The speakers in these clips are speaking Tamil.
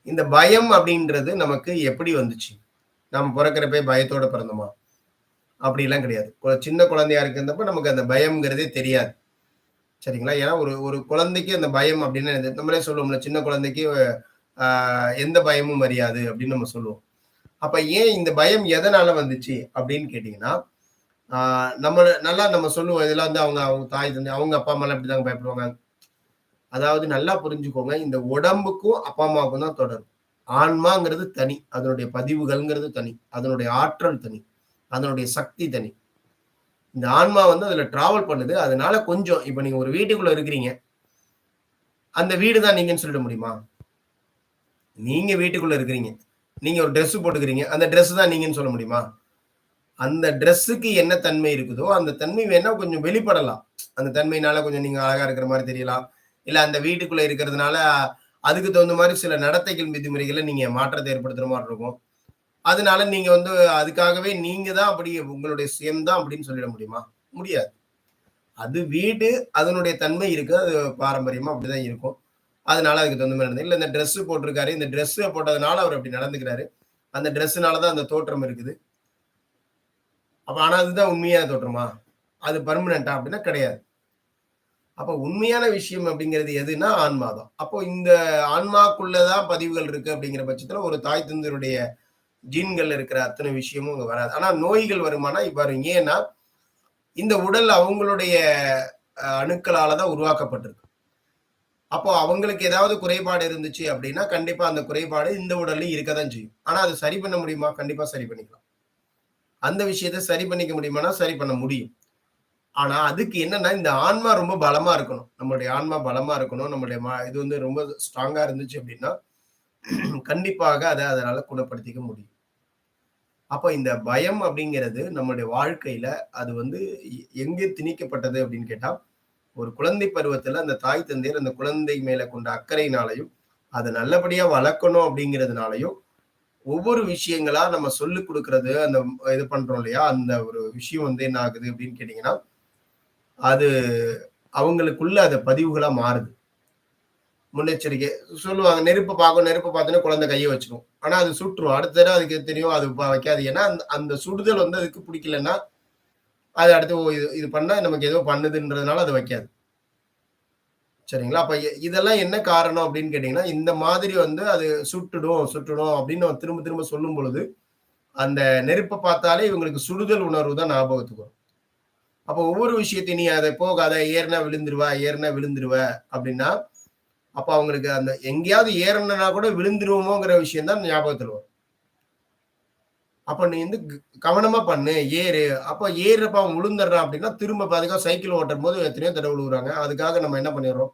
இந்த பயம் அப்படின்றது நமக்கு எப்படி வந்துச்சு? நம்ம பொறக்கிறப்பயே பயத்தோட பிறந்தோமா? அப்படிலாம் கிடையாது. சின்ன குழந்தையா இருக்கிறப்ப நமக்கு அந்த பயம்ங்கிறதே தெரியாது. சரிங்களா? ஏன்னா ஒரு ஒரு குழந்தைக்கு அந்த பயம் அப்படின்னு நம்மளே சொல்லுவோம்ல, சின்ன குழந்தைக்கு ஆ எந்த பயமும் அறியாது அப்படின்னு நம்ம சொல்லுவோம். அப்ப ஏன் இந்த பயம் எதனால வந்துச்சு அப்படின்னு கேட்டீங்கன்னா, ஆ நம்ம சொல்லுவோம். இதெல்லாம் வந்து அவங்க அவங்க தாய், தந்தை, அவங்க அப்பா, அம்மாலாம் இப்படிதாங்க பயப்படுவாங்க. அதாவது நல்லா புரிஞ்சுக்கோங்க. இந்த உடம்புக்கும் அப்பா, அம்மாவுக்கும் தான் தொடர்பு. ஆன்மாங்கிறது தனி. அதனுடைய பதிவுகள்ங்கிறது தனி. அதனுடைய ஆற்றல் தனி. அதனுடைய சக்தி தனி. இந்த ஆன்மா வந்து அதுல டிராவல் பண்ணுது. அதனால கொஞ்சம் இப்ப நீங்க ஒரு வீட்டுக்குள்ள இருக்கிறீங்க. அந்த வீடு தான் நீங்கன்னு சொல்லிட முடியுமா? நீங்க வீட்டுக்குள்ள இருக்கிறீங்க. நீங்க ஒரு ட்ரெஸ் போட்டுக்கிறீங்க. அந்த ட்ரெஸ் தான் நீங்கன்னு சொல்ல முடியுமா? அந்த ட்ரெஸ்ஸுக்கு என்ன தன்மை இருக்குதோ, அந்த தன்மை வேணா கொஞ்சம் வெளிப்படலாம். அந்த தன்மையினால கொஞ்சம் நீங்க அழகா இருக்கிற மாரி தெரியலாம். இல்ல அந்த வீட்டுக்குள்ள இருக்கிறதுனால, அதுக்கு தகுந்த மாரி சில நடத்தைகள், விதிமுறைகள்ல நீங்க மாற்றத்தை ஏற்படுத்துற மாரி இருக்கும். அதனால நீங்க வந்து அதுக்காகவே நீங்க தான் அப்படி உங்களுடைய சுயம் தான் அப்படின்னு சொல்லிட முடியுமா? முடியாது. அது வீடு, அதனுடைய தன்மை இருக்கு. அது பாரம்பரியமா அப்படிதான் இருக்கும். அதனால அதுக்கு தகுந்த மாரி நடந்து இல்ல இந்த ட்ரெஸ் போட்டிருக்காரு. இந்த ட்ரெஸ் போட்டதுனால அவர் அப்படி நடந்துக்கிறாரு. அந்த ட்ரெஸ்ஸுனால தான் அந்த தோற்றம் இருக்குது. அப்ப ஆனா அதுதான் உண்மையான தோற்றமா? அது பெர்மனன்ட்டா அப்படின்னா கிடையாது. அப்ப உண்மையான விஷயம் அப்படிங்கிறது எதுன்னா ஆன்மா தான். அப்போ இந்த ஆன்மாக்குள்ள தான் பதிவுகள் இருக்கு அப்படிங்கிற பட்சத்துல ஒரு தாய் தந்தையருடைய ஜீன்கள்ல இருக்கிற அத்தனை விஷயமும் அங்க வராது. ஆனா நோய்கள் வருமானா வரும். ஏன்னா, இந்த உடல் அவங்களுடைய அணுக்களால தான் உருவாக்கப்பட்டிருக்கு. அப்போ அவங்களுக்கு ஏதாவது குறைபாடு இருந்துச்சு அப்படின்னா, கண்டிப்பா அந்த குறைபாடு இந்த உடல்லயும் இருக்க தான் செய்யும். ஆனா அத சரி பண்ண முடியுமா? கண்டிப்பா சரி பண்ணிக்கலாம். அந்த விஷயத்த சரி பண்ணிக்க முடியுமானா, சரி பண்ண முடியும். ஆனா, அதுக்கு என்னன்னா, இந்த ஆன்மா ரொம்ப பலமா இருக்கணும். நம்மளுடைய ஆன்மா பலமா இருக்கணும். நம்முடைய இது வந்து ரொம்ப ஸ்ட்ராங்கா இருந்துச்சு அப்டின்னா, கண்டிப்பாக அதனால குணப்படுத்திக்க முடியும். அப்ப இந்த பயம் அப்டிங்கிறது நம்முடைய வாழ்க்கையில அது வந்து எங்கே திணிக்கப்பட்டது அப்டின்னு கேட்டா, ஒரு குழந்தை பருவத்துல அந்த தாய் தந்தையர் அந்த குழந்தை மேல கொண்ட அக்கறையினாலயும், அத நல்லபடியா வளர்க்கணும் அப்டிங்கிறதுனாலயும், ஒவ்வொரு விஷயங்களா நம்ம சொல்லிக் குடுக்குறது, அந்த இது பண்றோம் இல்லையா? அந்த ஒரு விஷயம் வந்து என்ன ஆகுது அப்டின்னு கேட்டீங்கன்னா, அது அவங்களுக்குள்ள அது பதிவுகளா மாறுது. முன்னெச்சரிக்கை. சொல்லுவாங்க நெருப்ப பார்க்கும். நெருப்ப பார்த்தோனே குழந்தை கைய வச்சுரும். ஆனா அது சுட்டுரும். அடுத்த தடவ அதுக்கு தெரியும். அது வைக்காது. ஏன்னா, அந்த அந்த சுடுதல் வந்து அதுக்கு பிடிக்கலன்னா, அது அடுத்து இது இது பண்ணா நமக்கு ஏதோ பண்ணுதுன்றதுனால அது வைக்காது. சரிங்களா? அப்ப இதெல்லாம் என்ன காரணம் அப்படின்னு கேட்டீங்கன்னா, இந்த மாதிரி வந்து அது சுட்டுடும், சுட்டுடும் அப்படின்னு நம்ம திரும்ப திரும்ப சொல்லும் பொழுது, அந்த நெருப்ப பார்த்தாலே இவங்களுக்கு சுடுதல் உணர்வு தான் ஞாபகத்துக்கு வரும். அப்போ ஒவ்வொரு விஷயத்தையும் நீ அத போகாத, ஏறுனா விழுந்துருவ, ஏறுனா விழுந்துருவ அப்படின்னா, அப்ப அவங்களுக்கு அந்த எங்கேயாவது ஏறணும்னா கூட விழுந்துருவோமோங்கிற விஷயம் தான் ஞாபகத்துல வரும். அப்ப நீ வந்து கவனமா பண்ணு, ஏறு. அப்ப ஏறுறப்ப அவன் விழுந்துடுறான் அப்படின்னா, திரும்ப பாத்துக்க சைக்கிள் ஓட்டும்போது எத்தனையோ தடவ விழுகுறாங்க. அதுக்காக நம்ம என்ன பண்ணிடுறோம்?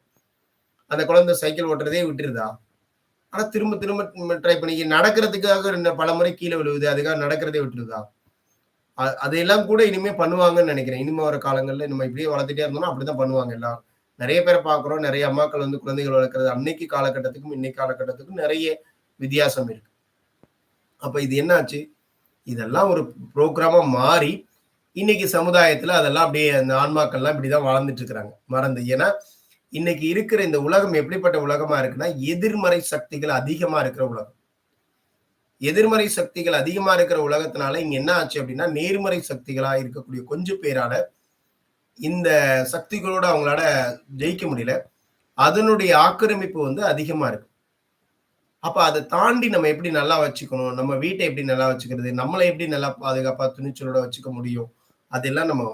அந்த குழந்தை சைக்கிள் ஓட்டுறதே விட்டுருதா? ஆனா திரும்ப திரும்ப ட்ரை பண்ணி நடக்கிறதுக்காக பலமுறை கீழ விழுகுது. அதுக்காக நடக்கிறதே விட்டுருதா? அதையெல்லாம் கூட இனிமே பண்ணுவாங்கன்னு நெனைக்கிறேன். இனிமே வர காலங்கள்ல நம்ம இப்படியே வளர்த்துட்டே இருந்தோம்னா, அப்படிதான் பண்ணுவாங்க எல்லாரும். நெறைய பேர பார்க்கிறோம். நெறைய அம்மாக்கள் வந்து குழந்தைகள் வளர்க்கிறது அன்னைக்கு காலகட்டத்துக்கும், இன்னைக்கு காலகட்டத்துக்கும் நெறைய வித்தியாசம் இருக்கு. அப்ப இது என்னாச்சு? இதெல்லாம் ஒரு புரோகிராமா மாறி, இன்னைக்கு சமுதாயத்துல அதெல்லாம் அப்படியே அந்த ஆன்மாக்கள்லாம் இப்படிதான் வாழ்ந்துட்டு இருக்கிறாங்க. மறந்து. ஏன்னா, இன்னைக்கு இருக்கிற இந்த உலகம் எப்படிப்பட்ட உலகமா இருக்குன்னா, எதிர்மறை சக்திகள் அதிகமா இருக்கிற உலகம். எதிர்மறை சக்திகள் அதிகமா இருக்கிற உலகத்தினால இங்க என்ன ஆச்சு அப்படின்னா, நேர்மறை சக்திகளா இருக்கக்கூடிய கொஞ்சம் பேரால இந்த சக்திகளோட அவங்களால ஜெயிக்க முடியல. அதனுடைய ஆக்கிரமிப்பு வந்து அதிகமா இருக்கு. அப்ப அத தாண்டி நம்ம எப்படி நல்லா வச்சுக்கணும்? நம்ம வீட்ட எப்படி நல்லா வச்சுக்கிறது? நம்மள எப்படி நல்லா பாதுகாப்பா, துணிச்சலோட வச்சுக்க முடியும்? அதெல்லாம் நம்ம